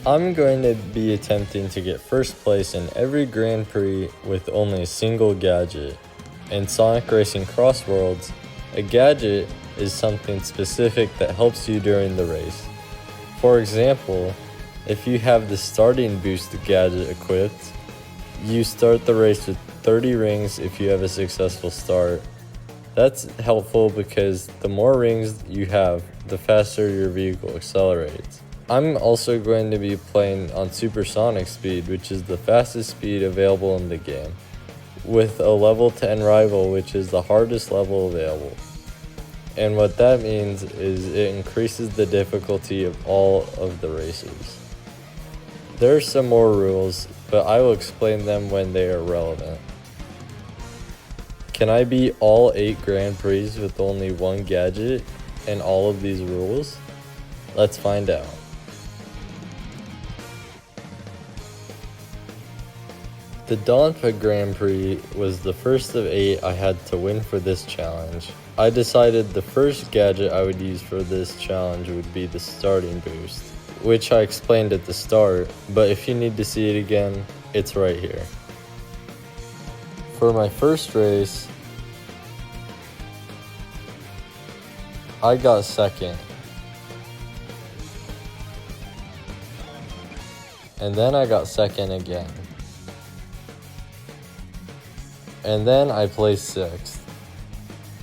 I'm going to be attempting to get first place in every Grand Prix with only a single gadget. In Sonic Racing Crossworlds, a gadget is something specific that helps you during the race. For example, if you have the starting boost gadget equipped, you start the race with 30 rings if you have a successful start. That's helpful because the more rings you have, the faster your vehicle accelerates. I'm also going to be playing on supersonic speed, which is the fastest speed available in the game, with a level 10 rival, which is the hardest level available. And what that means is it increases the difficulty of all of the races. There are some more rules, but I will explain them when they are relevant. Can I beat all 8 Grand Prix with only one gadget and all of these rules? Let's find out. The Donpha Grand Prix was the first of 8 I had to win for this challenge. I decided the first gadget I would use for this challenge would be the starting boost, which I explained at the start, but if you need to see it again, it's right here. For my first race, I got second. And then I got second again. And then I placed 6th.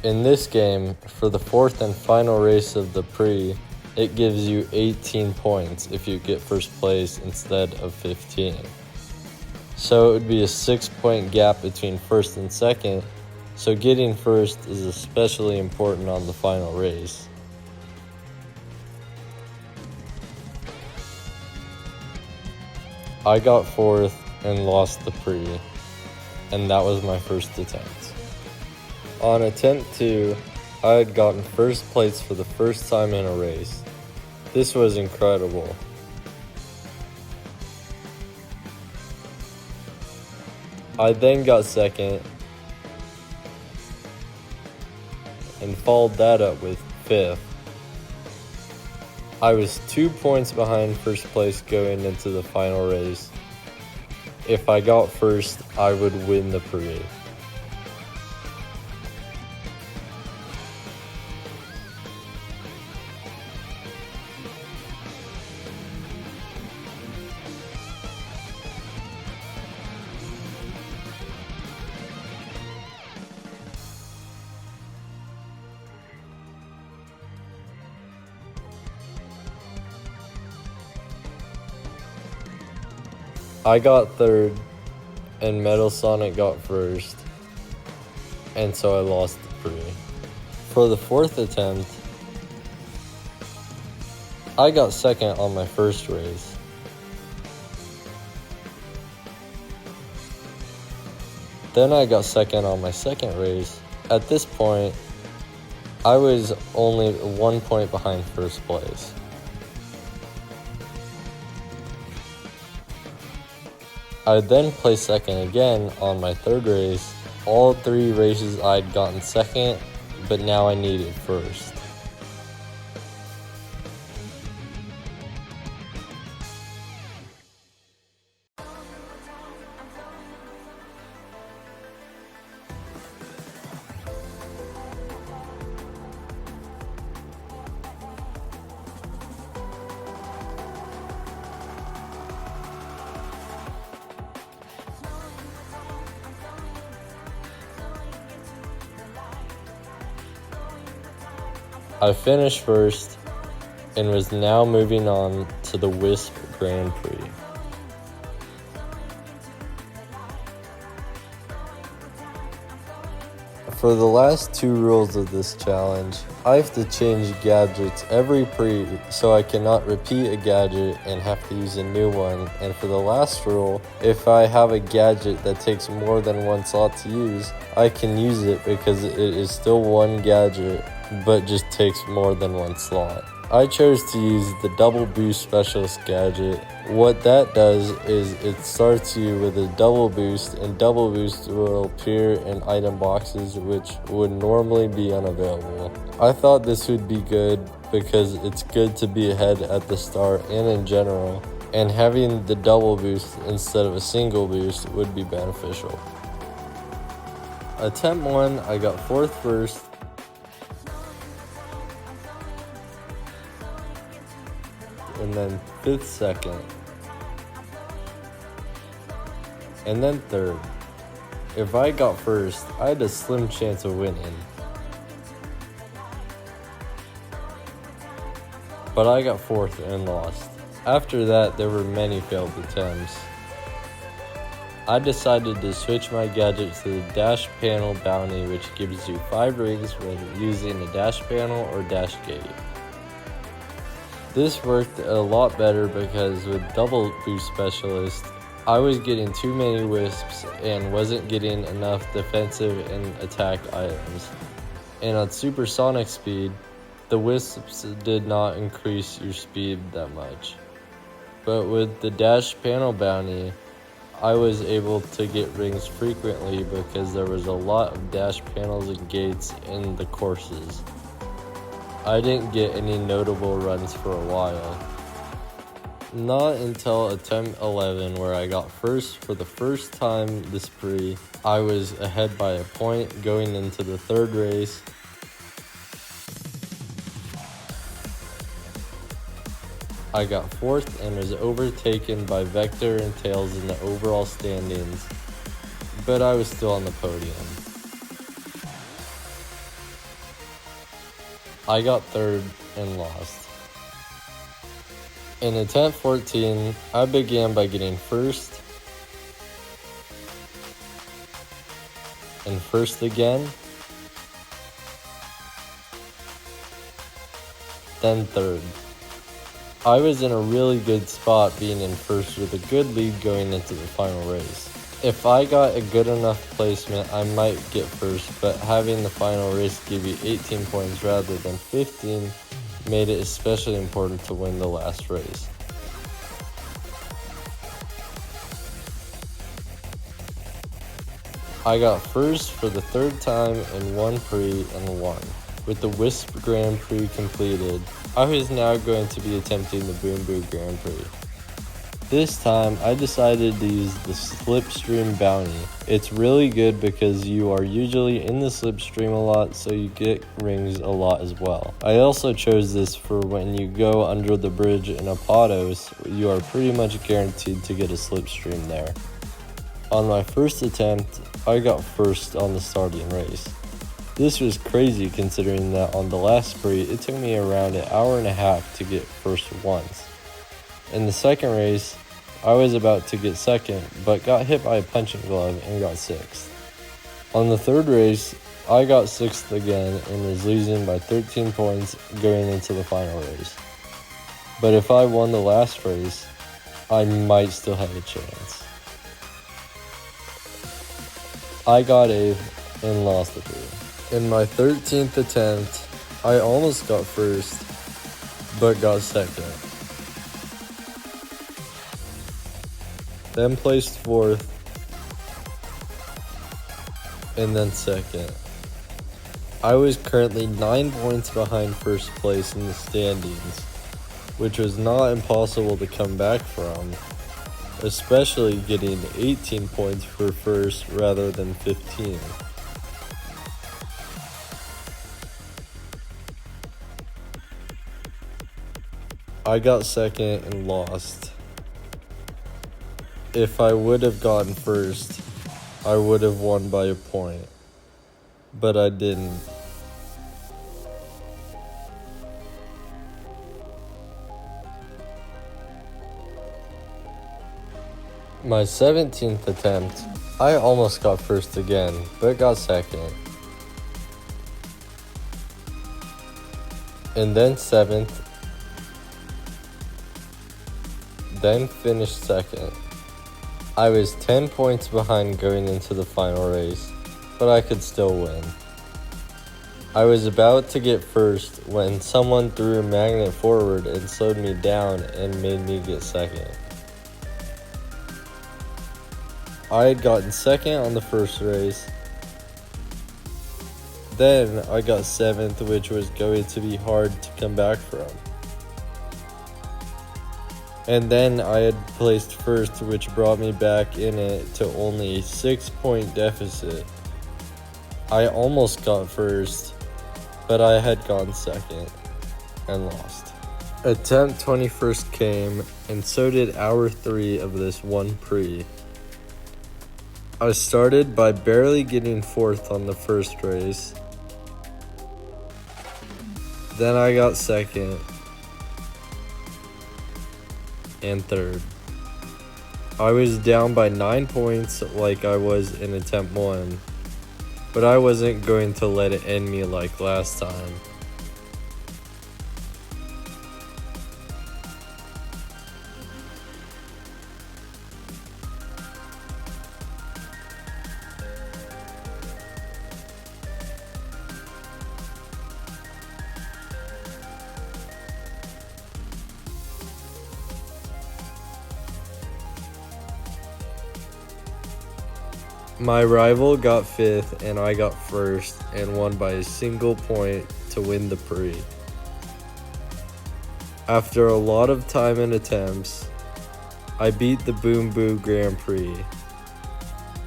In this game, for the 4th and final race of the Prix, it gives you 18 points if you get first place instead of 15. So it would be a 6-point gap between first and second, so getting first is especially important on the final race. I got 4th and lost the Prix, and that was my first attempt. On attempt 2, I had gotten first place for the first time in a race. This was incredible. I then got second and followed that up with 5th. I was 2 points behind first place going into the final race. If I got first, I would win the Prix. I got 3rd, and Metal Sonic got 1st, and so I lost the Prix. For the 4th attempt, I got 2nd on my first race. Then I got 2nd on my second race. At this point, I was only 1 point behind first place. I then placed second again on my 3rd race. All 3 races I'd gotten second, but now I needed first. I finished first and was now moving on to the Wisp Grand Prix. For the last 2 rules of this challenge, I have to change gadgets every Prix, so I cannot repeat a gadget and have to use a new one. And for the last rule, if I have a gadget that takes more than 1 slot to use, I can use it because it is still 1 gadget, but just takes more than 1 slot. I chose to use the Double Boost Specialist gadget. What that does is it starts you with a double boost, and double boost will appear in item boxes which would normally be unavailable. I thought this would be good because it's good to be ahead at the start and in general, and having the double boost instead of a single boost would be beneficial. Attempt 1, I got 4th first, and then 5th second, and then 3rd. If I got first, I had a slim chance of winning. But I got 4th and lost. After that, there were many failed attempts. I decided to switch my gadget to the dash panel bounty, which gives you 5 rings when using a dash panel or dash gate. This worked a lot better because with double boost specialist, I was getting too many wisps and wasn't getting enough defensive and attack items. And on supersonic speed, the wisps did not increase your speed that much. But with the dash panel bounty, I was able to get rings frequently because there was a lot of dash panels and gates in the courses. I didn't get any notable runs for a while. Not until attempt 11, where I got first for the first time this spree. I was ahead by a point going into the 3rd race. I got 4th and was overtaken by Vector and Tails in the overall standings, but I was still on the podium. I got 3rd and lost. In attempt 14, I began by getting first, and first again, then 3rd. I was in a really good spot being in first with a good lead going into the final race. If I got a good enough placement, I might get first, but having the final race give you 18 points rather than 15 made it especially important to win the last race. I got first for the 3rd time in one prix and won. With the Wisp Grand Prix completed, I was now going to be attempting the Boom Boo Grand Prix. This time, I decided to use the Slipstream Bounty. It's really good because you are usually in the slipstream a lot, so you get rings a lot as well. I also chose this for when you go under the bridge in Apodos, you are pretty much guaranteed to get a slipstream there. On my first attempt, I got first on the starting race. This was crazy considering that on the last spree, it took me around an hour and a half to get first once. In the second race, I was about to get second, but got hit by a punching glove and got 6th. On the 3rd race, I got 6th again and was losing by 13 points going into the final race. But if I won the last race, I might still have a chance. I got 8th and lost the prix. In my 13th attempt, I almost got first, but got second. Then placed 4th, and then second. I was currently 9 points behind first place in the standings, which was not impossible to come back from, especially getting 18 points for first rather than 15. I got second and lost. If I would have gotten first, I would have won by a point, but I didn't. My 17th attempt, I almost got first again, but got second. And then 7th, then finished second. I was 10 points behind going into the final race, but I could still win. I was about to get first when someone threw a magnet forward and slowed me down and made me get second. I had gotten second on the first race. Then I got 7th, which was going to be hard to come back from. And then I had placed first, which brought me back in it to only a 6-point deficit. I almost got first, but I had gone second and lost. Attempt 21st came, and so did hour 3 of this one pre. I started by barely getting 4th on the first race. Then I got 2nd and 3rd. I was down by 9 points like I was in attempt 1, but I wasn't going to let it end me like last time. My rival got 5th and I got 1st and won by a single point to win the Prix. After a lot of time and attempts, I beat the Boom Boo Grand Prix.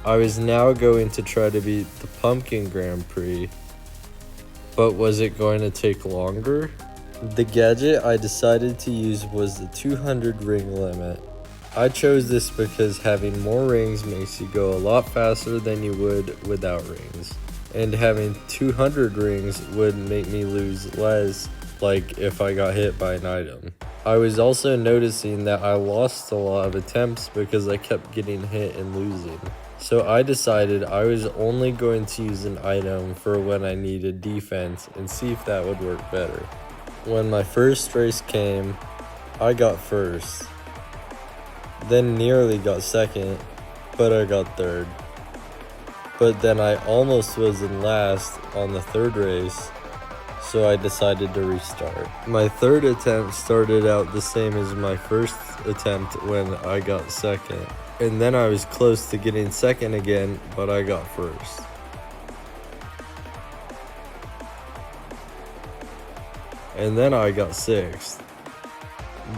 I was now going to try to beat the Pumpkin Grand Prix, but was it going to take longer? The gadget I decided to use was the 200 ring limit. I chose this because having more rings makes you go a lot faster than you would without rings. And having 200 rings would make me lose less, like if I got hit by an item. I was also noticing that I lost a lot of attempts because I kept getting hit and losing. So I decided I was only going to use an item for when I needed defense and see if that would work better. When my first race came, I got 1st. Then nearly got 2nd, but I got 3rd. But then I almost was in last on the 3rd race, so I decided to restart. My 3rd attempt started out the same as my first attempt when I got 2nd. And then I was close to getting 2nd again, but I got 1st. And then I got 6th.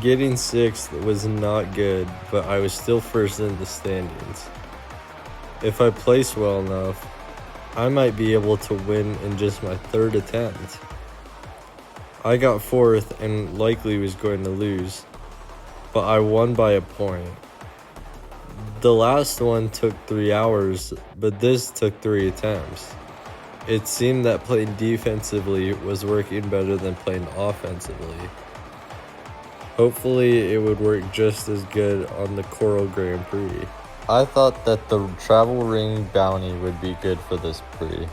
Getting 6th was not good, but I was still 1st in the standings. If I place well enough, I might be able to win in just my 3rd attempt. I got 4th and likely was going to lose, but I won by a point. The last one took 3 hours, but this took 3 attempts. It seemed that playing defensively was working better than playing offensively. Hopefully it would work just as good on the Coral Grand Prix. I thought that the travel ring bounty would be good for this Prix,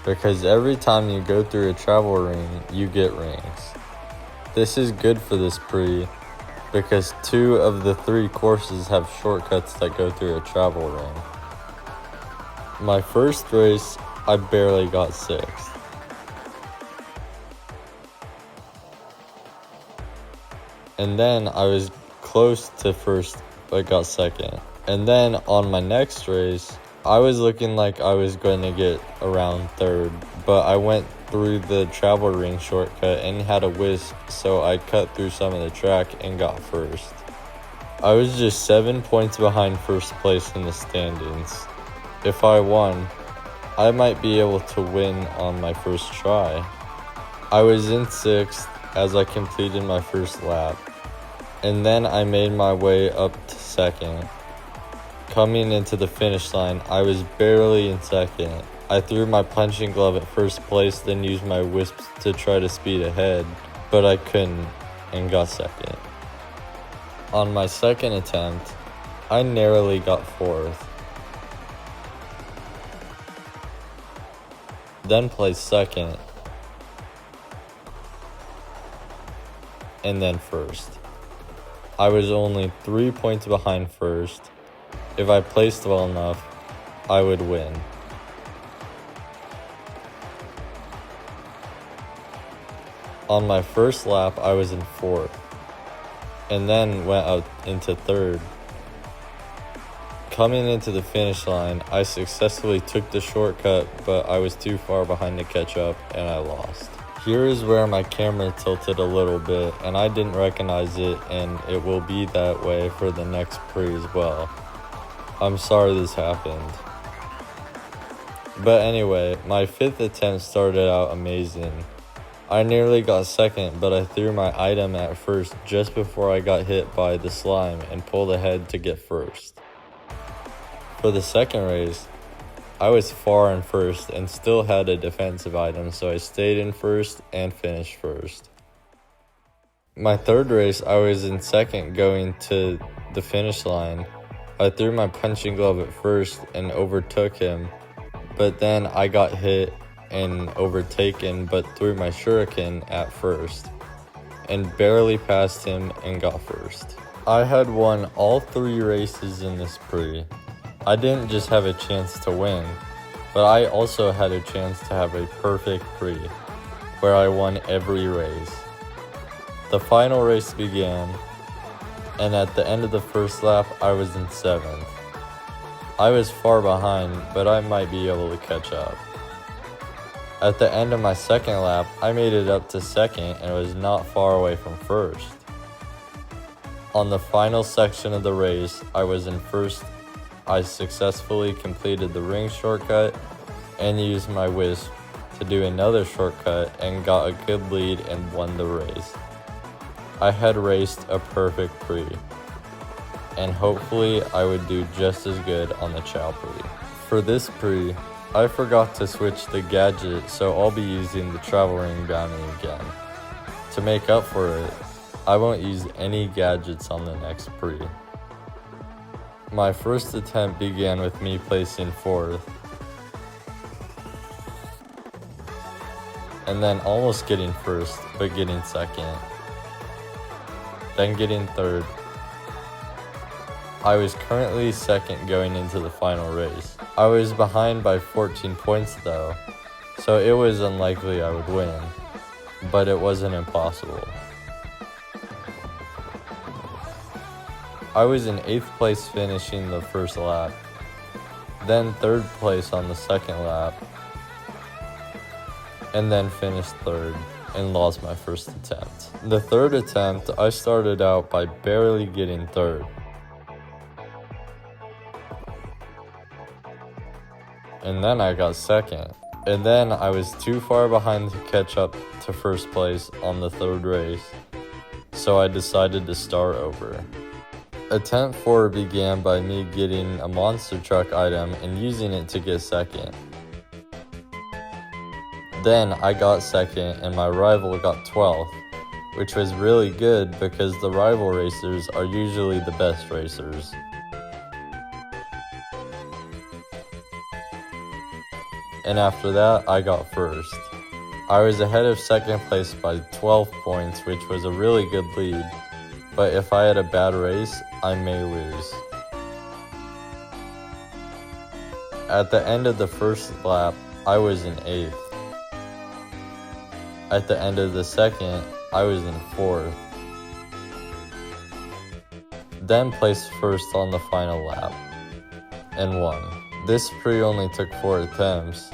because every time you go through a travel ring, you get rings. This is good for this Prix, because 2 of the 3 courses have shortcuts that go through a travel ring. My first race, I barely got 6th. And then I was close to 1st, but got 2nd. And then on my next race, I was looking like I was going to get around 3rd, but I went through the travel ring shortcut and had a wisp, so I cut through some of the track and got 1st. I was just 7 points behind 1st place in the standings. If I won, I might be able to win on my first try. I was in 6th as I completed my first lap, and then I made my way up to 2nd. Coming into the finish line, I was barely in 2nd. I threw my punching glove at 1st place, then used my wisps to try to speed ahead, but I couldn't and got 2nd. On my 2nd attempt, I narrowly got 4th. Then placed 2nd, and then 1st. I was only 3 points behind 1st. If I placed well enough, I would win. On my first lap, I was in 4th, and then went out into 3rd. Coming into the finish line, I successfully took the shortcut, but I was too far behind to catch up, and I lost. Here is where my camera tilted a little bit and I didn't recognize it, and it will be that way for the next pre as well. I'm sorry this happened. But anyway, my 5th attempt started out amazing. I nearly got second, but I threw my item at first just before I got hit by the slime and pulled ahead to get first. For the second race, I was far in first and still had a defensive item, so I stayed in first and finished first. My third race, I was in second going to the finish line. I threw my punching glove at first and overtook him, but then I got hit and overtaken, but threw my shuriken at first and barely passed him and got first. I had won all 3 races in this pre. I didn't just have a chance to win, but I also had a chance to have a perfect pre where I won every race. The final race began, and at the end of the first lap I was in 7th. I was far behind, but I might be able to catch up. At the end of my second lap, I made it up to second and was not far away from first. On the final section of the race, I was in first. I successfully completed the ring shortcut and used my wisp to do another shortcut and got a good lead and won the race. I had raced a perfect pre, and hopefully I would do just as good on the Chow pre. For this pre, I forgot to switch the gadget, so I'll be using the travel ring bounty again. To make up for it, I won't use any gadgets on the next pre. My first attempt began with me placing 4th, and then almost getting first, but getting second, then getting 3rd. I was currently second going into the final race. I was behind by 14 points though, so it was unlikely I would win, but it wasn't impossible. I was in 8th place finishing the first lap, then 3rd place on the second lap, and then finished 3rd and lost my first attempt. The 3rd attempt, I started out by barely getting 3rd. And then I got second. And then I was too far behind to catch up to first place on the 3rd race, so I decided to start over. Attempt 4 began by me getting a monster truck item and using it to get second. Then I got second and my rival got 12th, which was really good because the rival racers are usually the best racers. And after that, I got first. I was ahead of second place by 12 points, which was a really good lead, but if I had a bad race, I may lose. At the end of the first lap, I was in 8th. At the end of the second, I was in 4th. Then placed first on the final lap, and won. This pre only took 4 attempts,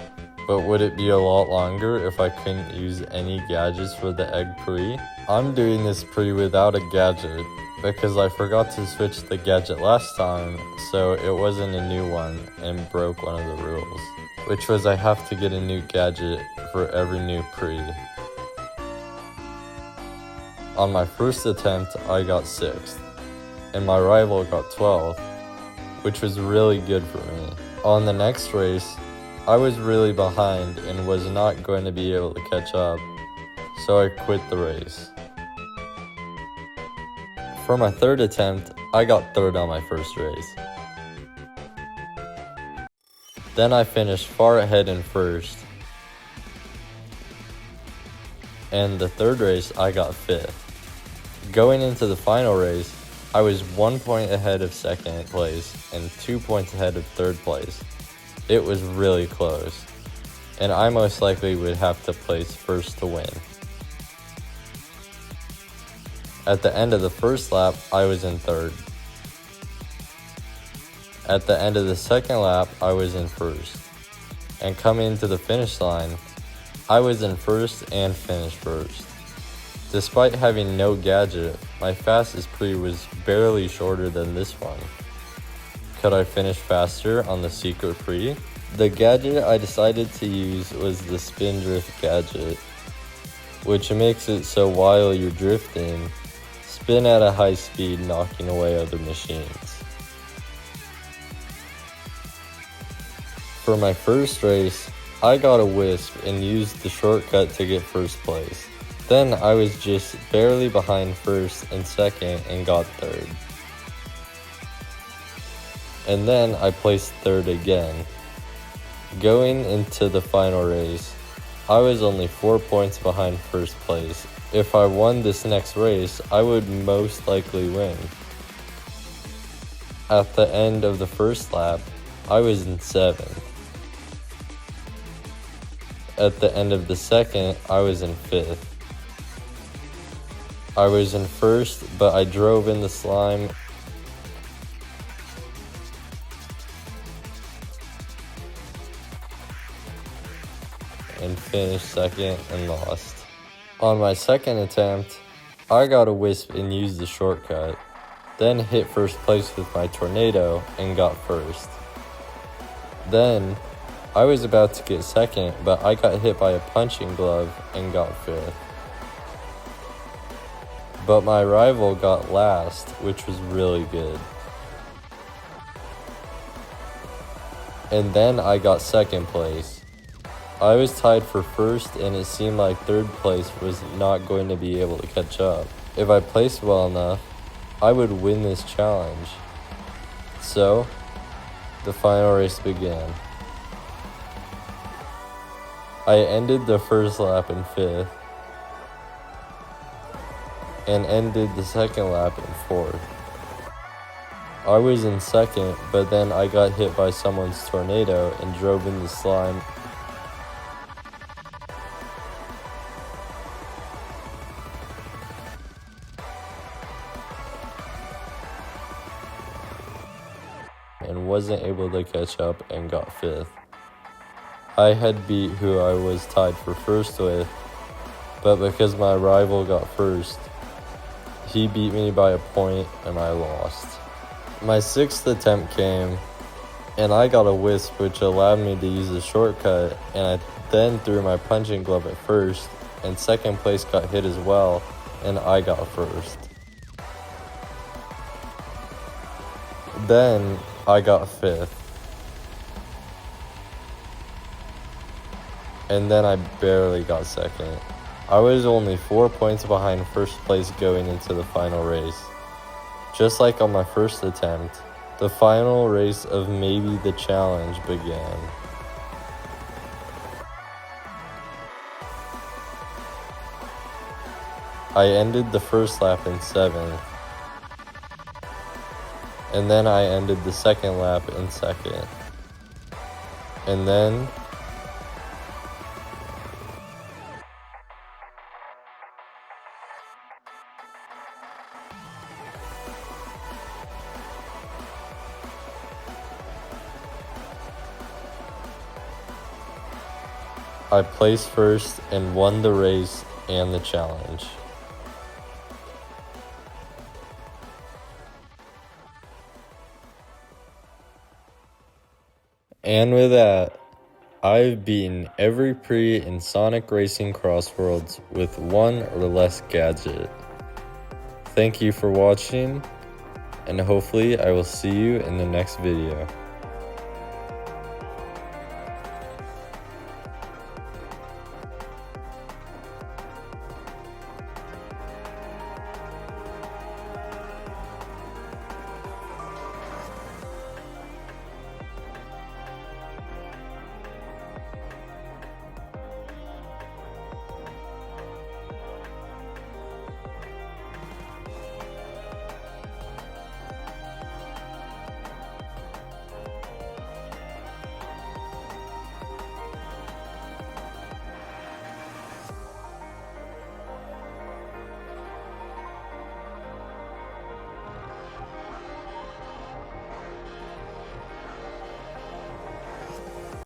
but would it be a lot longer if I couldn't use any gadgets for the egg pre? I'm doing this pre without a gadget because I forgot to switch the gadget last time, so it wasn't a new one and broke one of the rules, which was I have to get a new gadget for every new pre. On my first attempt, I got 6th, and my rival got 12th, which was really good for me. On the next race, I was really behind and was not going to be able to catch up, so I quit the race. For my 3rd attempt, I got 3rd on my first race. Then I finished far ahead in 1st. And the 3rd race, I got 5th. Going into the final race, I was 1 point ahead of 2nd place and 2 points ahead of 3rd place. It was really close, and I most likely would have to place 1st to win. At the end of the first lap, I was in 3rd. At the end of the second lap, I was in 1st. And coming to the finish line, I was in first and finished first. Despite having no gadget, my fastest pre was barely shorter than this one. Could I finish faster on the secret pre? The gadget I decided to use was the spin drift gadget, which makes it so while you're drifting, spin at a high speed, knocking away other machines. For my first race, I got a wisp and used the shortcut to get first place. Then I was just barely behind first and second and got third. And then I placed third again. Going into the final race, I was only 4 points behind first place. If I won this next race, I would most likely win. At the end of the first lap, I was in 7th. At the end of the second, I was in 5th. I was in first, but I drove in the slime and finished second and lost. On my second attempt, I got a wisp and used the shortcut, then hit first place with my tornado and got first. Then, I was about to get second, but I got hit by a punching glove and got 5th. But my rival got last, which was really good. And then I got second place. I was tied for first and it seemed like third place was not going to be able to catch up. If I placed well enough, I would win this challenge. So, the final race began. I ended the first lap in 5th and ended the second lap in 4th. I was in second, but then I got hit by someone's tornado and drove in the slime. And wasn't able to catch up and got 5th. I had beat who I was tied for first with, but because my rival got first, he beat me by a point and I lost. My 6th attempt came, and I got a wisp which allowed me to use a shortcut, and I then threw my punching glove at first, and second place got hit as well, and I got first. Then I got 5th. And then I barely got second. I was only 4 points behind first place going into the final race. Just like on my first attempt, the final race of maybe the challenge began. I ended the first lap in 7th. And then I ended the second lap in 2nd. And then I placed first and won the race and the challenge. And with that, I've beaten every pre in Sonic Racing Crossworlds with one or less gadget. Thank you for watching, and hopefully I will see you in the next video.